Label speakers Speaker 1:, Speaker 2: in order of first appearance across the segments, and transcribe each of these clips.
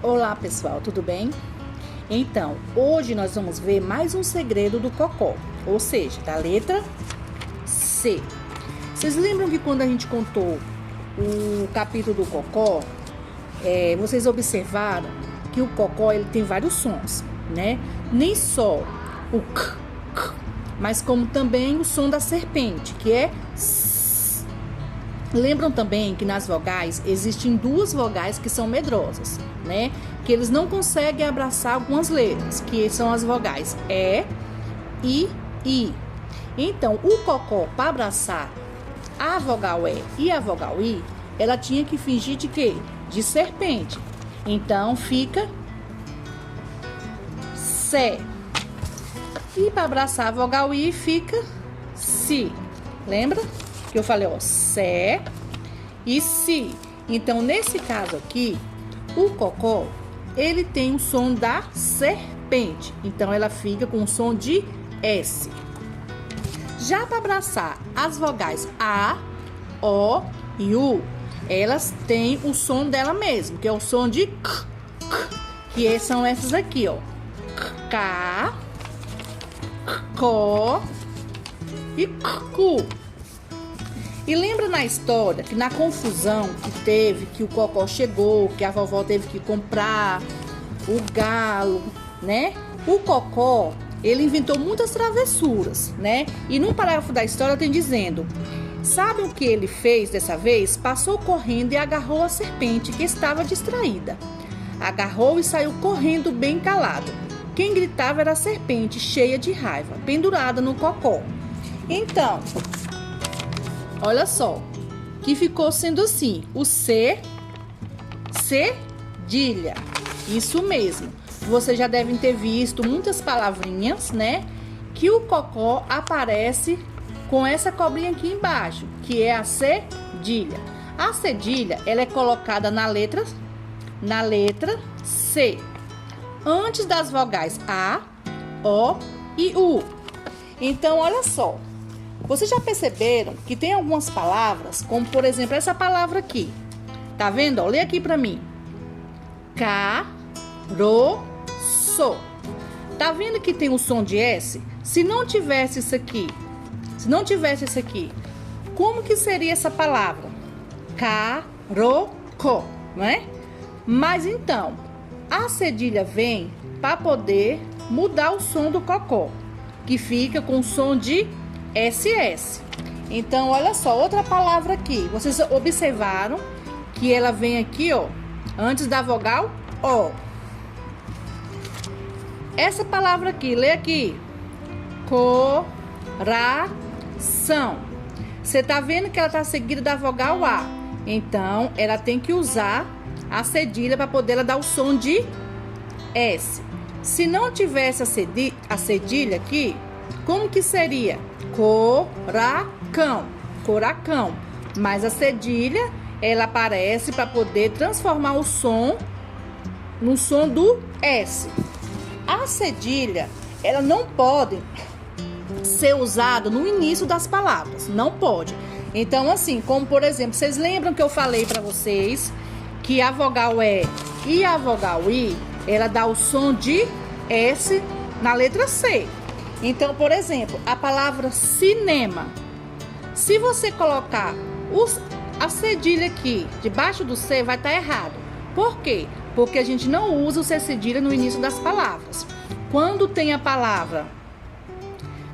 Speaker 1: Olá pessoal, tudo bem? Então, hoje nós vamos ver mais um segredo do cocó, ou seja, da letra C. Vocês lembram que quando a gente contou o capítulo do cocó, vocês observaram que o cocó ele tem vários sons, né? Nem só o k, mas como também o som da serpente, que é s. Lembram também que nas vogais existem duas vogais que são medrosas, né? Que eles não conseguem abraçar algumas letras, que são as vogais E, I. Então, o cocó, para abraçar a vogal E e a vogal I, ela tinha que fingir de quê? De serpente. Então, fica Sé. E para abraçar a vogal I, fica Si. Lembra? Que eu falei, ó, Sé e Si. Então, nesse caso aqui, o cocó, ele tem o som da serpente. Então, ela fica com o som de S. Já para abraçar as vogais A, O e U, elas têm o som dela mesmo, que é o som de K, que são essas aqui, ó. K, Có e Cu. E lembra na história que na confusão que teve, que o cocó chegou, que a vovó teve que comprar o galo, né? O cocó, ele inventou muitas travessuras, né? E num parágrafo da história tem dizendo: sabe o que ele fez dessa vez? Passou correndo e agarrou a serpente que estava distraída. Agarrou e saiu correndo bem calado. Quem gritava era a serpente, cheia de raiva, pendurada no cocó. Então, olha só, que ficou sendo assim, o C, cedilha. Isso mesmo. Vocês já devem ter visto muitas palavrinhas, né? Que o cocó aparece com essa cobrinha aqui embaixo, que é a cedilha. A cedilha, ela é colocada na letra C, antes das vogais A, O e U. Então, olha só. Vocês já perceberam que tem algumas palavras, como por exemplo essa palavra aqui. Tá vendo? Ó, lê aqui pra mim. Caroço. Tá vendo que tem o som de S? Se não tivesse isso aqui, como que seria essa palavra? Carocó, não é? Mas então, a cedilha vem para poder mudar o som do cocó, que fica com o som de SS. Então, olha só, outra palavra aqui. Vocês observaram que ela vem aqui, ó, antes da vogal O. Essa palavra aqui, lê aqui. Coração. Você tá vendo que ela tá seguida da vogal A. Então, ela tem que usar a cedilha para poder dar o som de S. Se não tivesse a cedilha aqui, como que seria? Coracão. Mas a cedilha, ela aparece para poder transformar o som no som do S. A cedilha, ela não pode ser usada no início das palavras. Não pode. Então, assim, como por exemplo, vocês lembram que eu falei para vocês que a vogal E e a vogal I, ela dá o som de S na letra C. Então, por exemplo, a palavra cinema. Se você colocar a cedilha aqui debaixo do C, vai estar errado. Por quê? Porque a gente não usa o C cedilha no início das palavras. Quando tem a palavra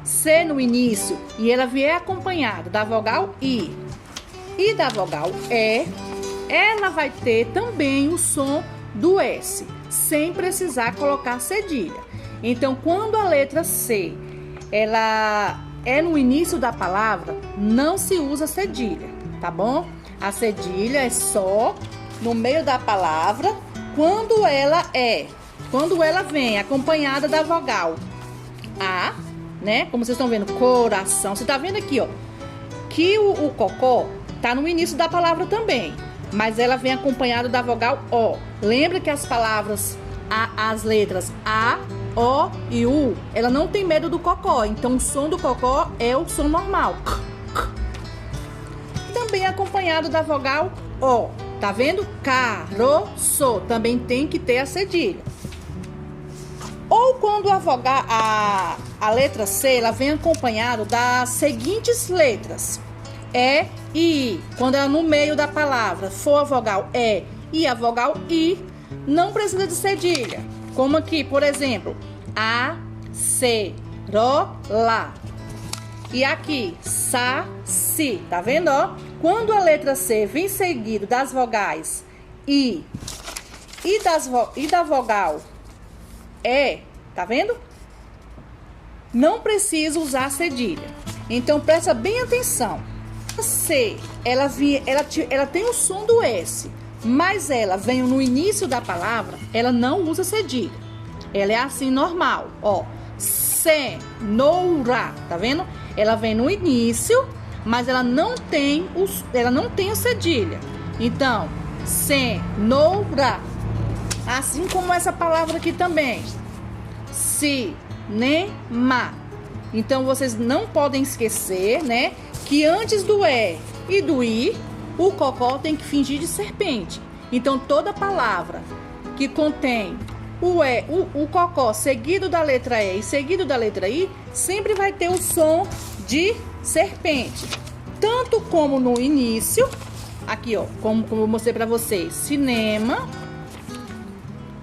Speaker 1: C no início e ela vier acompanhada da vogal I e da vogal E, ela vai ter também o som do S, sem precisar colocar cedilha. Então, quando a letra C, ela é no início da palavra, não se usa cedilha, tá bom? A cedilha é só no meio da palavra, quando ela vem acompanhada da vogal A, né? Como vocês estão vendo, coração. Você tá vendo aqui, ó, que o cocó tá no início da palavra também, mas ela vem acompanhada da vogal O. Lembra que as palavras, as letras A, O e U, ela não tem medo do cocó. Então, o som do cocó é o som normal. Também acompanhado da vogal O, Tá vendo? Caroço. Também tem que ter a cedilha. Ou quando a letra C, ela vem acompanhado das seguintes letras. E e I. Quando ela no meio da palavra for a vogal E e a vogal I, não precisa de cedilha. Como aqui, por exemplo, acerola. E aqui, saci. Tá vendo, ó? Quando a letra C vem seguido das vogais I e da vogal E, tá vendo? Não precisa usar cedilha. Então, presta bem atenção. A C, ela tem o som do S, mas ela vem no início da palavra, ela não usa cedilha. Ela é assim, normal, ó. Cenoura, tá vendo? Ela vem no início, mas ela não tem a cedilha. Então, cenoura. Assim como essa palavra aqui também. Cinema. Então, vocês não podem esquecer, né? Que antes do E e do I, o cocó tem que fingir de serpente. Então, toda palavra que contém o cocó seguido da letra E e seguido da letra I, sempre vai ter o som de serpente. Tanto como no início, aqui ó, como eu mostrei pra vocês, cinema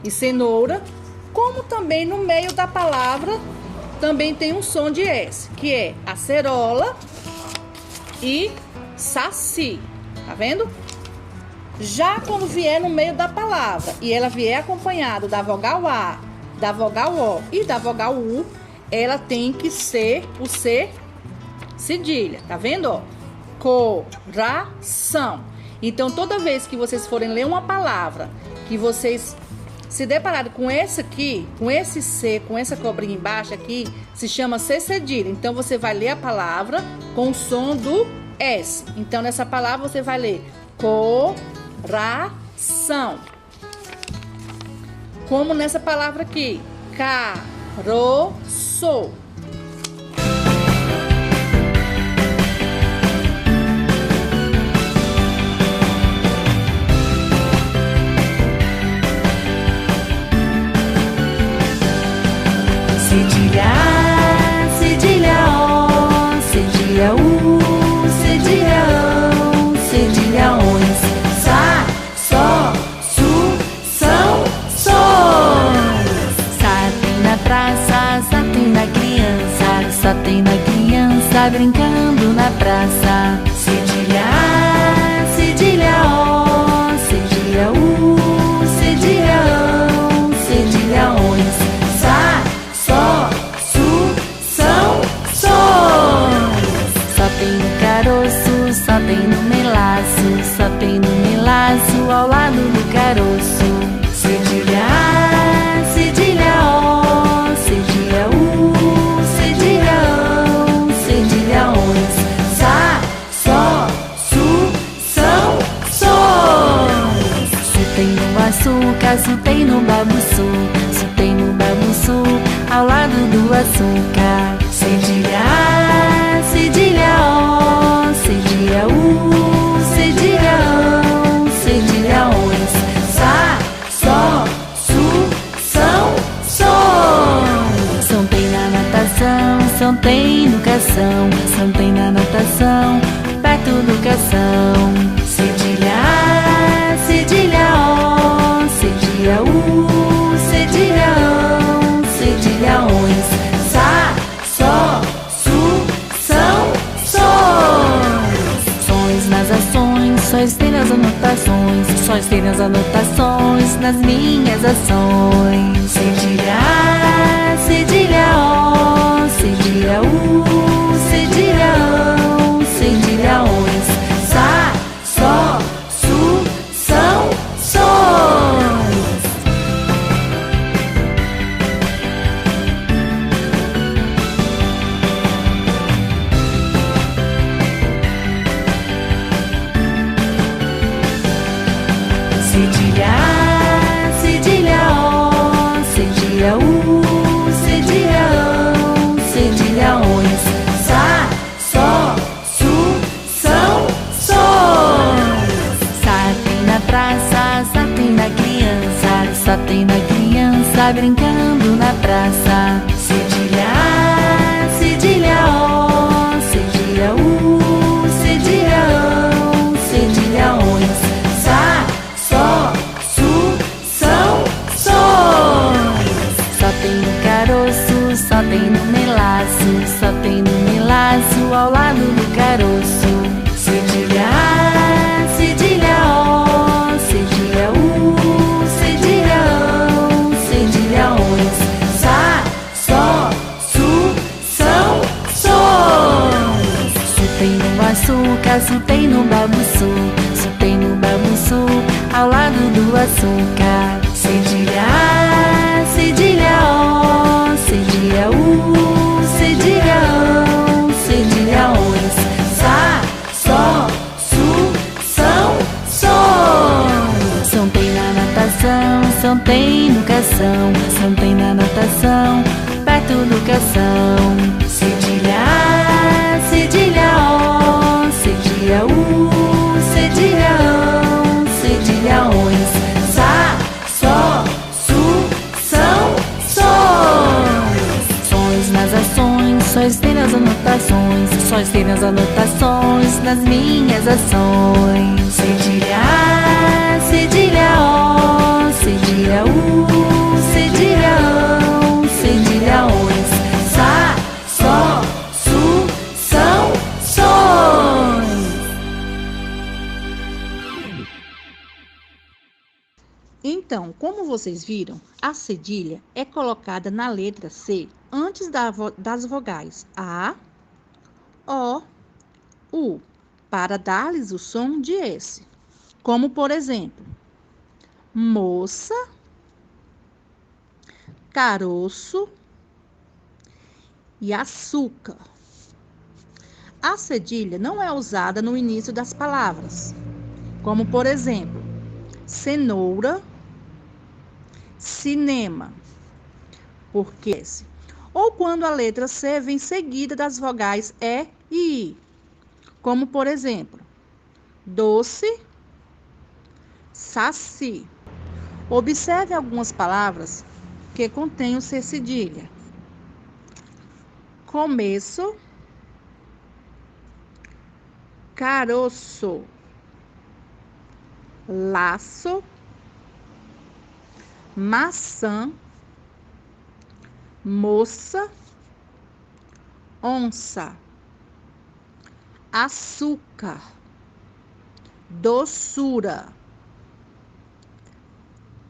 Speaker 1: e cenoura, como também no meio da palavra também tem um som de S, que é acerola e saci, tá vendo? Já quando vier no meio da palavra e ela vier acompanhado da vogal A, da vogal O e da vogal U, ela tem que ser o C cedilha, tá vendo? Ó? Coração. Então, toda vez que vocês forem ler uma palavra, que vocês se depararem com esse aqui, com esse C, com essa cobrinha embaixo aqui, se chama C cedilha. Então, você vai ler a palavra com o som do S. Então, nessa palavra, você vai ler coração. Como nessa palavra aqui, caroço.
Speaker 2: Cedilha A, cedilha O, cedilha U, cedilha ão, cedilha ões. Sá, só, su, são, sons. Sá tem na praça, sá tem na criança, sá tem na criança brincando na praça. Cedilha A, cedilha O, cedilha U, cedilha ão, cedilha ões. Sá, só, su, são, sons. Só tem no caroço, só tem no melaço, só tem no melaço ao lado do caroço. Cedilha A, cedilha O, cedilha U, cedilha ão, cedilha ões. Sá, só, su, são, sons. Su tem no açúcar, su tem no babuçu, su tem no babuçu ao lado do açúcar. Cedilha A, cedilha O, cedilha U, cedilha ão, cedilha ões. Sá, só, su, são, sons. Som tem na natação, som tem no cação, som tem na natação, perto do cação. Cedilha A, cedilha O, cedilha U, cedilha ão, cedilha ões. Sá, só, su, são, sons. Sons nas ações, sons tem nas anotações, sons tem nas anotações, nas minhas ações. Cedilha A, cedilha O, cedilha U, cedilha ão, cedilha ões. Sá, só, su, são, sons. Cedilha A, cedilha O, cedilha U, cedilha ão, cedilha ões. Sá, só, su, são, sons. Sá tem na praça, só tem na criança, só tem na criança brincando na praça. Cedilha A, cedilha O, cedilha U, cedilha ão, cedilha ões. Sá, só, su, são, sons. Só tem no caroço, só tem no melaço, só tem no melaço ao lado do caroço. Cedilha A, cedilha O, cedilha U, cedilha ão, cedilha ões. Sá, só, su, são, sons. Su tem no açúcar, su tem no babuçu, su tem no babuçu ao lado do açúcar. Cedilha A, cedilha O, cedilha U, cedilha ão, cedilha ões. Sá, só, su, são, sons. São tem na natação, são tem no cação, são tem na natação, perto do cação. Cedilha A, cedilha O, cedilha U, cedilha ão, cedilha ões. Sá, só, su, são, sons. Sons nas ações, sóis tem nas anotações, sóis tem nas anotações, nas minhas ações. Cedilha A, cedilha O, cedilha U, cedilha ão, cedilha ões. Sá, só, su, são, sons.
Speaker 1: Então, como vocês viram, a cedilha é colocada na letra C antes das vogais A, O, U, para dar-lhes o som de S. Como, por exemplo, moça, caroço e açúcar. A cedilha não é usada no início das palavras, como, por exemplo, cenoura, cinema, porque ou quando a letra C vem seguida das vogais E e I, como por exemplo, doce, saci. Observe algumas palavras que contêm o C cedilha: começo, caroço, laço, maçã, moça, onça, açúcar, doçura,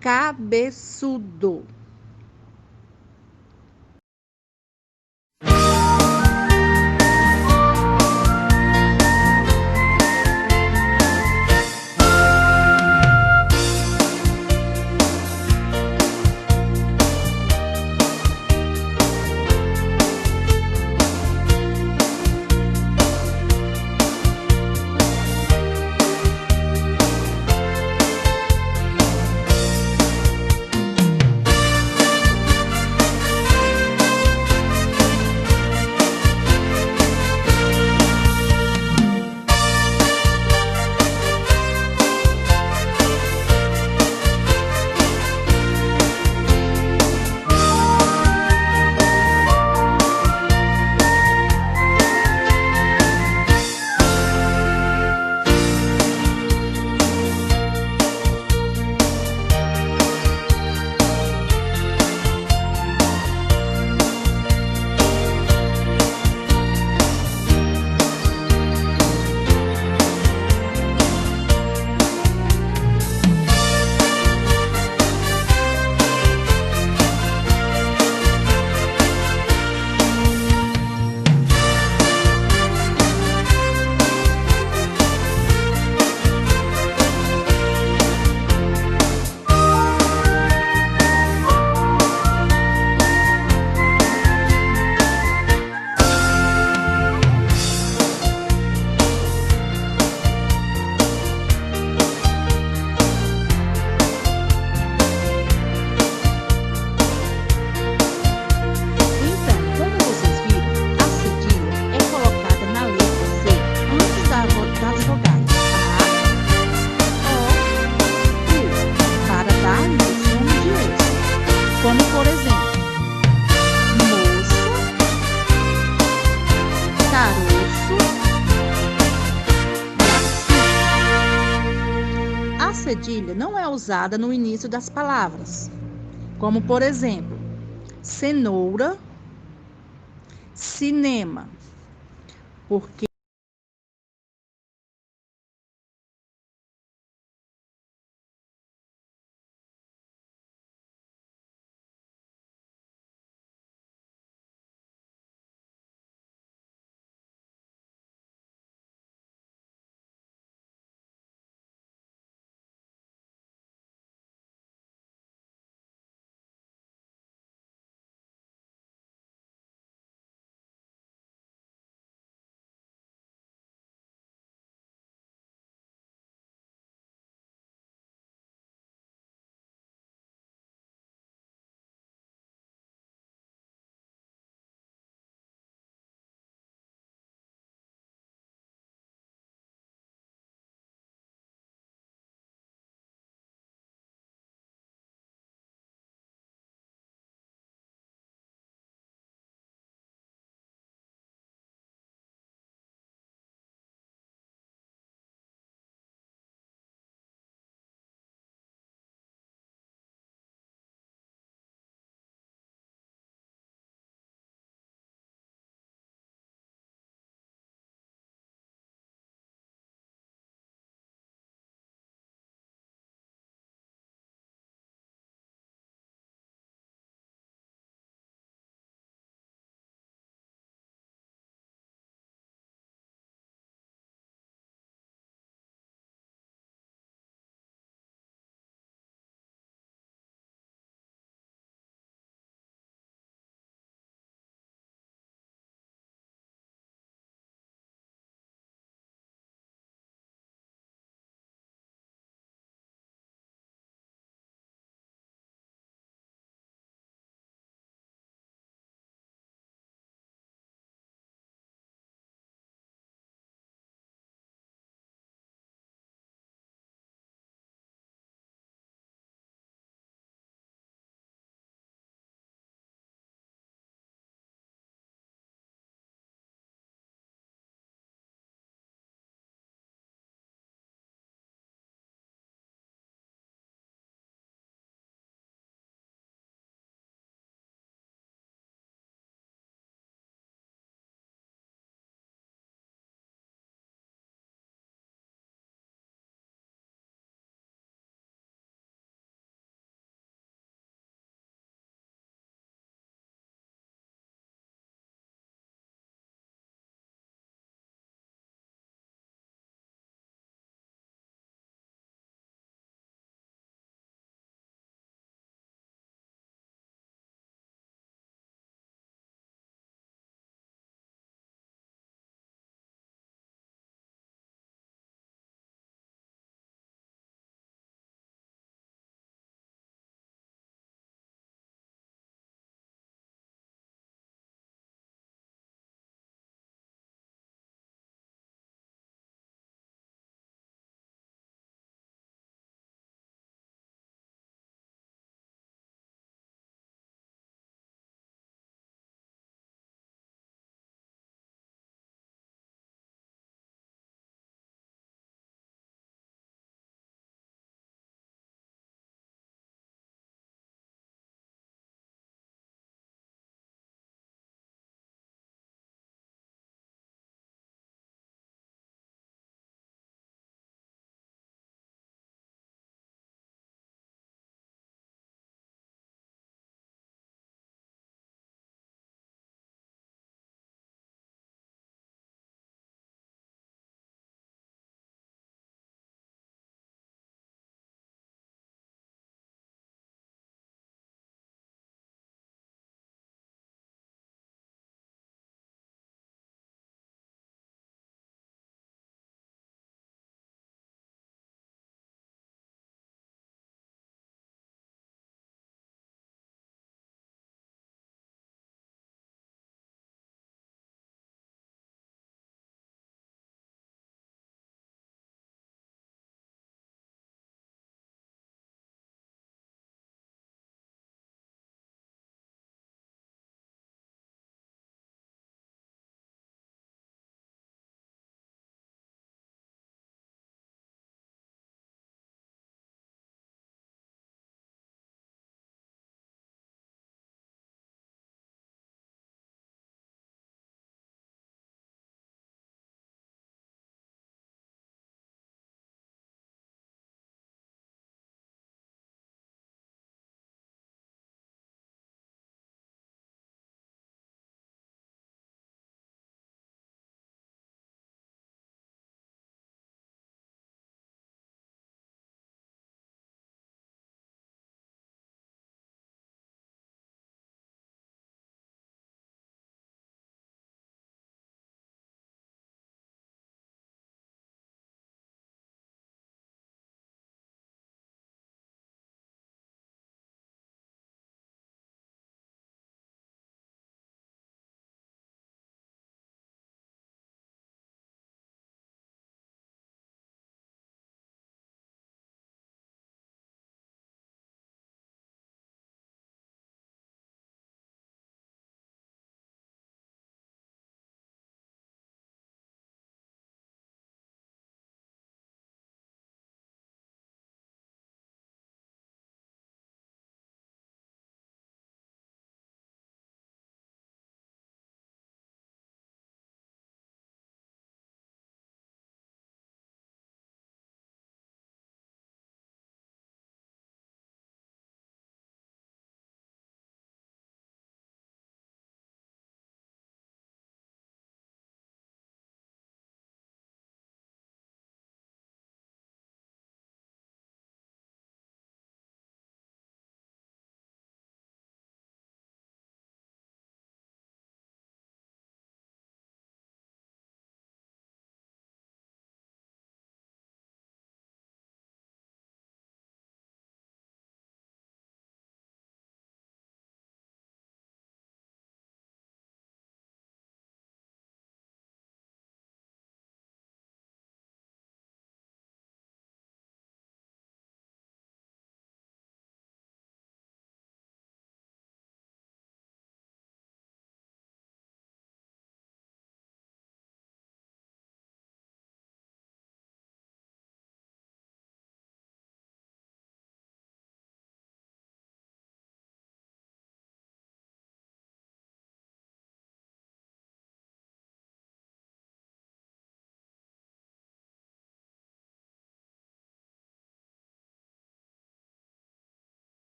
Speaker 1: cabeçudo. cedilha não é usada no início das palavras, como por exemplo, cenoura, cinema, porque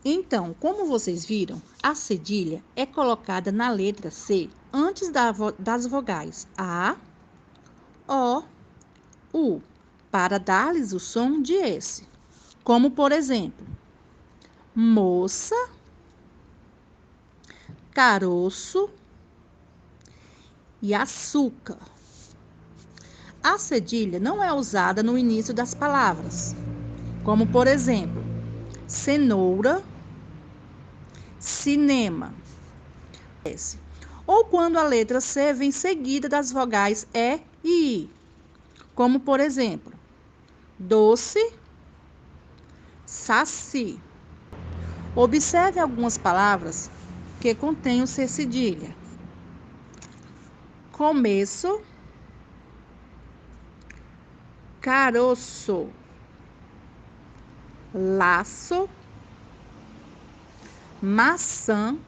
Speaker 1: Então, como vocês viram, a cedilha é colocada na letra C antes das vogais A, O, U, para dar-lhes o som de S. Como, por exemplo, moça, caroço e açúcar. A cedilha não é usada no início das palavras, como, por exemplo, cenoura, cinema. Ou quando a letra C vem seguida das vogais E e I, como, por exemplo, doce, saci. Observe algumas palavras que contêm o C cedilha. Começo, caroço, laço, maçã,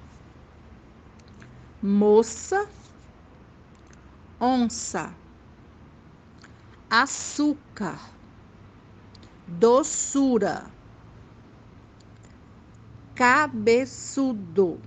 Speaker 1: moça, onça, açúcar, doçura, cabeçudo.